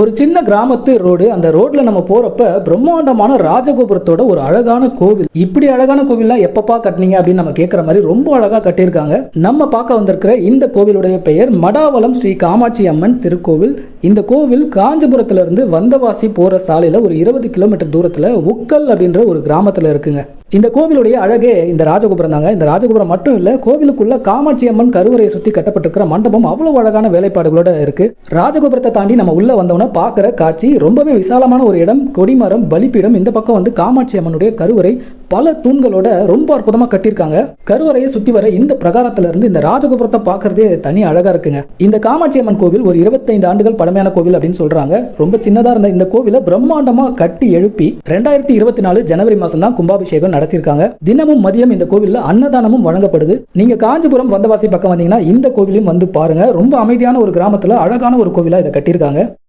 ஒரு சின்ன கிராமத்து ரோடு. அந்த ரோட்ல நம்ம போறப்ப பிரம்மாண்டமான ராஜகோபுரத்தோட ஒரு அழகான கோவில். இப்படி அழகான கோவில்லாம் எப்பப்பா கட்டினீங்க அப்படின்னு நம்ம கேட்கிற மாதிரி ரொம்ப அழகா கட்டியிருக்காங்க. நம்ம பார்க்க வந்திருக்கிற இந்த கோவிலுடைய பெயர் மடாவலம் ஸ்ரீ காமாட்சி அம்மன் திருக்கோவில். இந்த கோவில் காஞ்சிபுரத்துல இருந்து வந்தவாசி போற சாலையில ஒரு 20 கிலோமீட்டர் தூரத்துல உக்கல் அப்படின்ற ஒரு கிராமத்துல இருக்குங்க. இந்த கோவிலுடைய அழகே இந்த ராஜகோபுரம் தாங்க. இந்த ராஜகோபுரம் மட்டும் இல்ல, கோவிலுக்குள்ள காமாட்சி அம்மன் கருவறையை சுத்தி கட்டப்பட்டிருக்கிற மண்டபம் அவ்வளவு அழகான வேலைப்பாடுகளோட இருக்கு. ராஜகோபுரத்தை தாண்டி நம்ம உள்ள வந்தோம்னா பார்க்கிற காட்சி ரொம்பவே விசாலமான ஒரு இடம். கொடிமரம், பலிப்பீடம். இந்த பக்கம் வந்து காமாட்சி அம்மனுடைய கருவறை பல தூண்களோட ரொம்ப அற்புதமா கட்டியிருக்காங்க. கருவறையை சுத்தி வர இந்த பிரகாரத்துல இருந்து இந்த ராஜகோபுரத்தை பார்க்கறதே தனி அழகா இருக்குங்க. இந்த காமாட்சி அம்மன் கோவில் ஒரு 25 ஆண்டுகள் பழமையான கோவில் அப்படின்னு சொல்றாங்க. ரொம்ப சின்னதா இருந்த இந்த கோவிலை பிரம்மாண்டமா கட்டி எழுப்பி 2024 ஜனவரி மாசம் தான் கும்பாபிஷேகம் நடத்திருக்காங்க. தினமும் மதியம் இந்த கோவில்ல அன்னதானமும் வழங்கப்படுது. நீங்க காஞ்சிபுரம் வந்தவாசி பக்கம் வந்தீங்கன்னா இந்த கோவிலையும் வந்து பாருங்க. ரொம்ப அமைதியான ஒரு கிராமத்துல அழகான ஒரு கோவிலா இதை கட்டியிருக்காங்க.